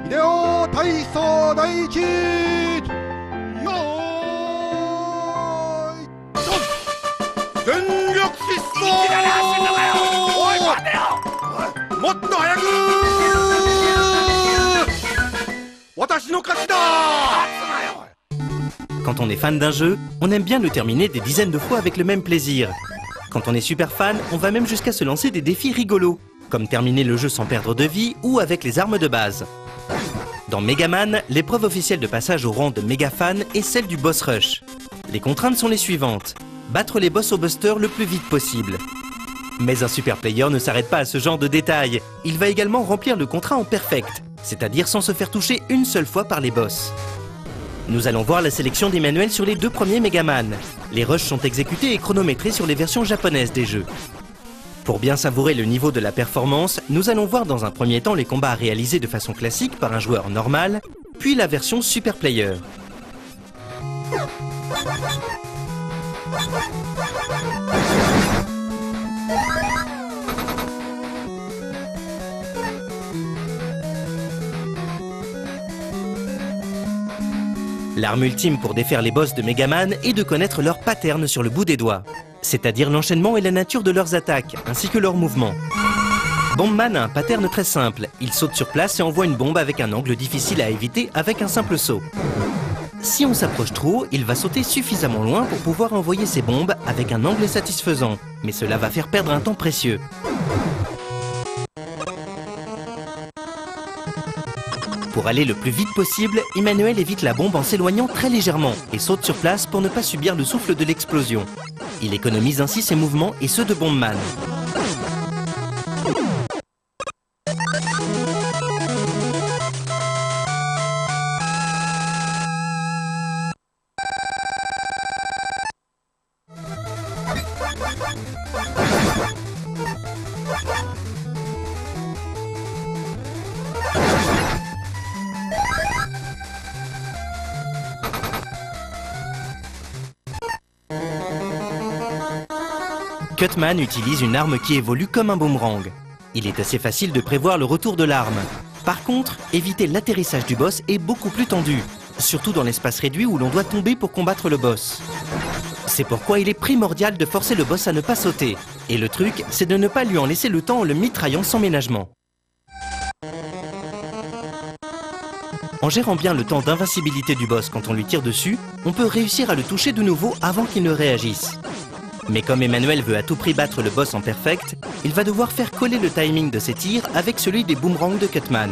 Hideo Taiso Daiichi. Yo. 전력疾走! もっと早く! 私の勝ちだ! Quand on est fan d'un jeu, on aime bien le terminer des dizaines de fois avec le même plaisir. Quand on est super fan, on va même jusqu'à se lancer des défis rigolos, comme terminer le jeu sans perdre de vie ou avec les armes de base. Dans Megaman, l'épreuve officielle de passage au rang de méga fan est celle du boss rush. Les contraintes sont les suivantes. Battre les boss au buster le plus vite possible. Mais un super player ne s'arrête pas à ce genre de détails. Il va également remplir le contrat en perfect, c'est-à-dire sans se faire toucher une seule fois par les boss. Nous allons voir la sélection des manuels sur les deux premiers Megaman. Les rushs sont exécutés et chronométrés sur les versions japonaises des jeux. Pour bien savourer le niveau de la performance, nous allons voir dans un premier temps les combats réalisés de façon classique par un joueur normal, puis la version Super Player. L'arme ultime pour défaire les boss de Megaman est de connaître leurs patterns sur le bout des doigts, c'est-à-dire l'enchaînement et la nature de leurs attaques, ainsi que leurs mouvements. Bombman a un pattern très simple, il saute sur place et envoie une bombe avec un angle difficile à éviter avec un simple saut. Si on s'approche trop, il va sauter suffisamment loin pour pouvoir envoyer ses bombes avec un angle satisfaisant, mais cela va faire perdre un temps précieux. Pour aller le plus vite possible, Emmanuel évite la bombe en s'éloignant très légèrement et saute sur place pour ne pas subir le souffle de l'explosion. Il économise ainsi ses mouvements et ceux de Bombman. Cutman utilise une arme qui évolue comme un boomerang. Il est assez facile de prévoir le retour de l'arme. Par contre, éviter l'atterrissage du boss est beaucoup plus tendu, surtout dans l'espace réduit où l'on doit tomber pour combattre le boss. C'est pourquoi il est primordial de forcer le boss à ne pas sauter. Et le truc, c'est de ne pas lui en laisser le temps en le mitraillant sans ménagement. En gérant bien le temps d'invincibilité du boss quand on lui tire dessus, on peut réussir à le toucher de nouveau avant qu'il ne réagisse. Mais comme Emmanuel veut à tout prix battre le boss en perfect, il va devoir faire coller le timing de ses tirs avec celui des boomerangs de Cutman.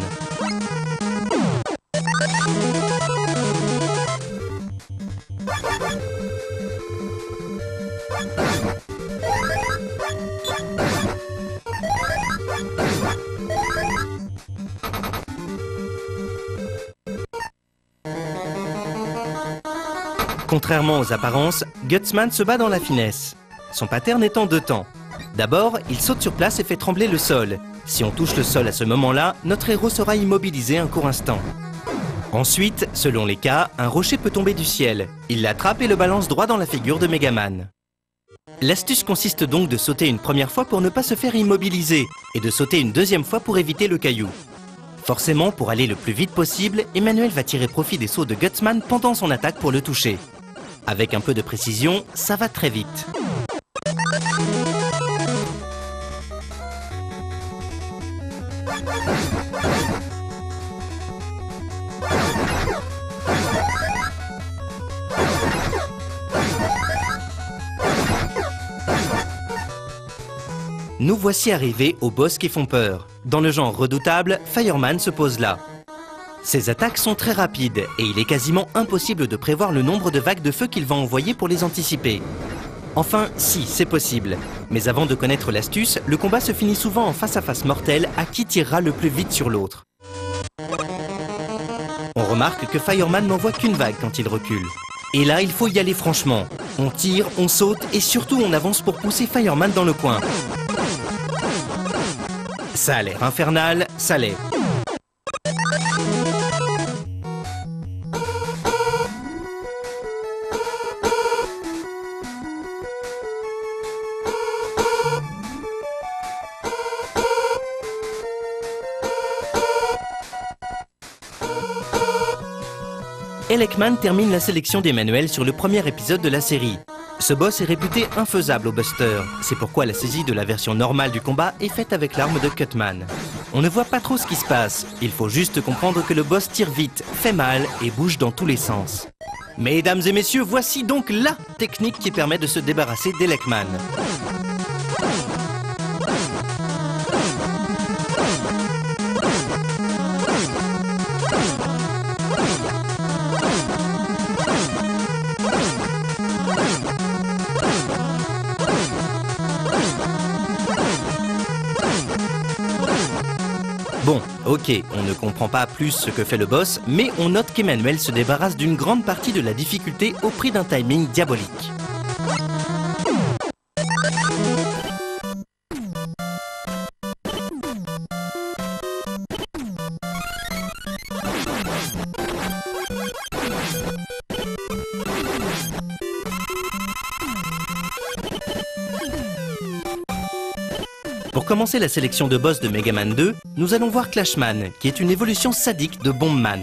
Contrairement aux apparences, Gutsman se bat dans la finesse. Son pattern est en deux temps. D'abord, il saute sur place et fait trembler le sol. Si on touche le sol à ce moment-là, notre héros sera immobilisé un court instant. Ensuite, selon les cas, un rocher peut tomber du ciel. Il l'attrape et le balance droit dans la figure de Megaman. L'astuce consiste donc de sauter une première fois pour ne pas se faire immobiliser et de sauter une deuxième fois pour éviter le caillou. Forcément, pour aller le plus vite possible, Emmanuel va tirer profit des sauts de Gutsman pendant son attaque pour le toucher. Avec un peu de précision, ça va très vite. Nous voici arrivés aux boss qui font peur. Dans le genre redoutable, Fireman se pose là. Ses attaques sont très rapides et il est quasiment impossible de prévoir le nombre de vagues de feu qu'il va envoyer pour les anticiper. Enfin, si, c'est possible. Mais avant de connaître l'astuce, le combat se finit souvent en face-à-face mortel à qui tirera le plus vite sur l'autre. On remarque que Fireman n'envoie qu'une vague quand il recule. Et là, il faut y aller franchement. On tire, on saute et surtout on avance pour pousser Fireman dans le coin. Ça a l'air infernal, ça l'est. Elecman termine la sélection d'Emmanuel sur le premier épisode de la série. Ce boss est réputé infaisable au Buster. C'est pourquoi la saisie de la version normale du combat est faite avec l'arme de Cutman. On ne voit pas trop ce qui se passe. Il faut juste comprendre que le boss tire vite, fait mal et bouge dans tous les sens. Mesdames et messieurs, voici donc LA technique qui permet de se débarrasser d'Elecman. Bon, ok, on ne comprend pas plus ce que fait le boss, mais on note qu'Emmanuel se débarrasse d'une grande partie de la difficulté au prix d'un timing diabolique. Pour commencer la sélection de boss de Mega Man 2, nous allons voir Clashman, qui est une évolution sadique de Bombman.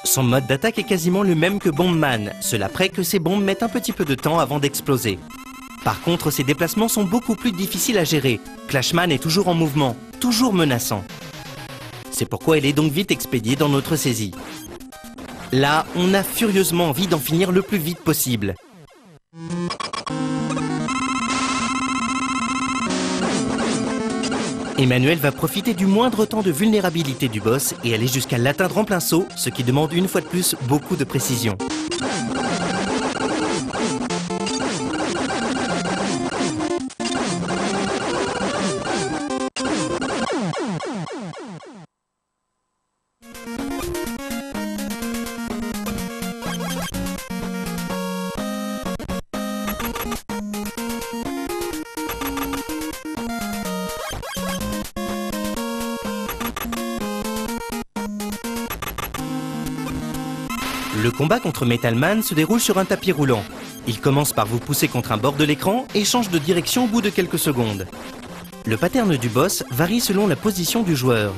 Son mode d'attaque est quasiment le même que Bombman, cela près que ses bombes mettent un petit peu de temps avant d'exploser. Par contre, ses déplacements sont beaucoup plus difficiles à gérer. Clashman est toujours en mouvement, toujours menaçant. C'est pourquoi il est donc vite expédié dans notre saisie. Là, on a furieusement envie d'en finir le plus vite possible. Emmanuel va profiter du moindre temps de vulnérabilité du boss et aller jusqu'à l'atteindre en plein saut, ce qui demande une fois de plus beaucoup de précision. Le combat contre Metal Man se déroule sur un tapis roulant. Il commence par vous pousser contre un bord de l'écran et change de direction au bout de quelques secondes. Le pattern du boss varie selon la position du joueur.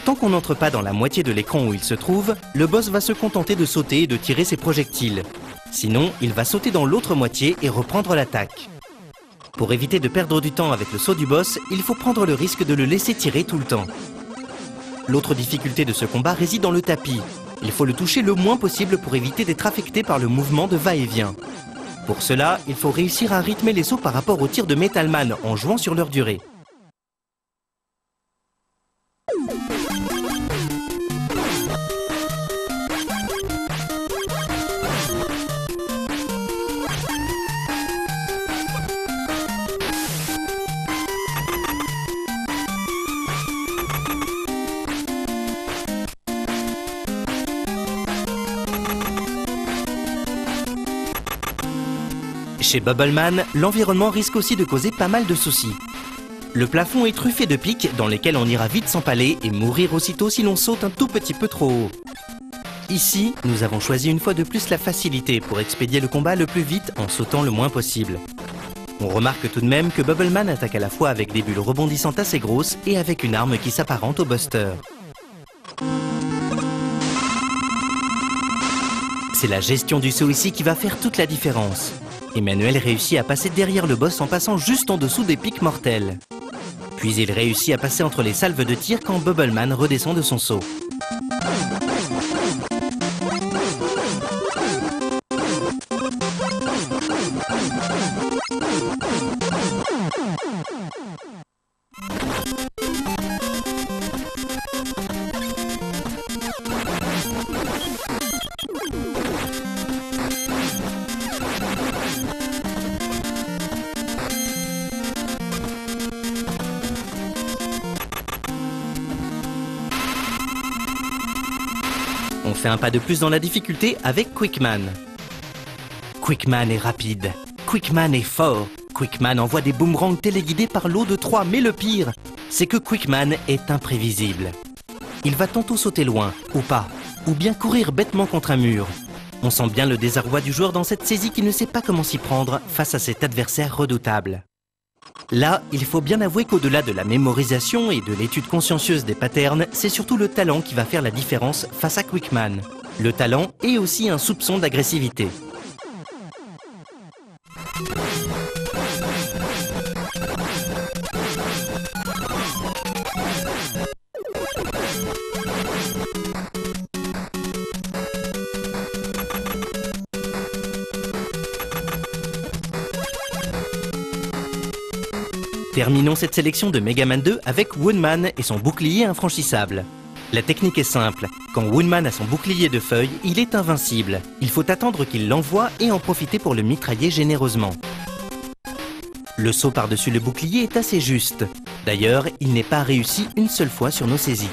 Tant qu'on n'entre pas dans la moitié de l'écran où il se trouve, le boss va se contenter de sauter et de tirer ses projectiles. Sinon, il va sauter dans l'autre moitié et reprendre l'attaque. Pour éviter de perdre du temps avec le saut du boss, il faut prendre le risque de le laisser tirer tout le temps. L'autre difficulté de ce combat réside dans le tapis. Il faut le toucher le moins possible pour éviter d'être affecté par le mouvement de va-et-vient. Pour cela, il faut réussir à rythmer les sauts par rapport aux tirs de Metal Man en jouant sur leur durée. Chez Bubbleman, l'environnement risque aussi de causer pas mal de soucis. Le plafond est truffé de pics dans lesquels on ira vite s'empaler et mourir aussitôt si l'on saute un tout petit peu trop haut. Ici, nous avons choisi une fois de plus la facilité pour expédier le combat le plus vite en sautant le moins possible. On remarque tout de même que Bubbleman attaque à la fois avec des bulles rebondissantes assez grosses et avec une arme qui s'apparente au Buster. C'est la gestion du saut ici qui va faire toute la différence. Emmanuel réussit à passer derrière le boss en passant juste en dessous des pics mortels. Puis il réussit à passer entre les salves de tir quand Bubbleman redescend de son saut. On fait un pas de plus dans la difficulté avec Quickman. Quickman est rapide, Quickman est fort, Quickman envoie des boomerangs téléguidés par l'eau de 3, mais le pire, c'est que Quickman est imprévisible. Il va tantôt sauter loin, ou pas, ou bien courir bêtement contre un mur. On sent bien le désarroi du joueur dans cette saisie qui ne sait pas comment s'y prendre face à cet adversaire redoutable. Là, il faut bien avouer qu'au-delà de la mémorisation et de l'étude consciencieuse des patterns, c'est surtout le talent qui va faire la différence face à Quickman. Le talent et aussi un soupçon d'agressivité. Terminons cette sélection de Megaman 2 avec Woodman et son bouclier infranchissable. La technique est simple. Quand Woodman a son bouclier de feuilles, il est invincible. Il faut attendre qu'il l'envoie et en profiter pour le mitrailler généreusement. Le saut par-dessus le bouclier est assez juste. D'ailleurs, il n'est pas réussi une seule fois sur nos saisies.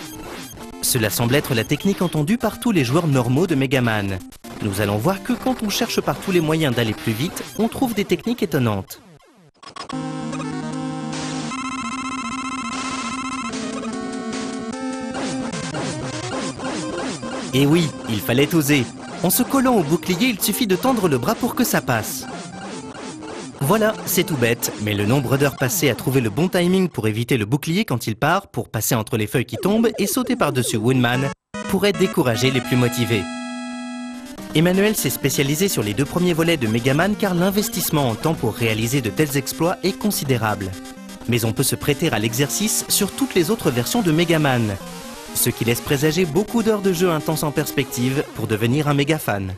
Cela semble être la technique entendue par tous les joueurs normaux de Megaman. Nous allons voir que quand on cherche par tous les moyens d'aller plus vite, on trouve des techniques étonnantes. Et oui, il fallait oser. En se collant au bouclier, il suffit de tendre le bras pour que ça passe. Voilà, c'est tout bête, mais le nombre d'heures passées à trouver le bon timing pour éviter le bouclier quand il part, pour passer entre les feuilles qui tombent et sauter par-dessus Woodman, pourrait décourager les plus motivés. Emmanuel s'est spécialisé sur les 2 premiers volets de Megaman car l'investissement en temps pour réaliser de tels exploits est considérable. Mais on peut se prêter à l'exercice sur toutes les autres versions de Megaman. Ce qui laisse présager beaucoup d'heures de jeu intenses en perspective pour devenir un méga fan.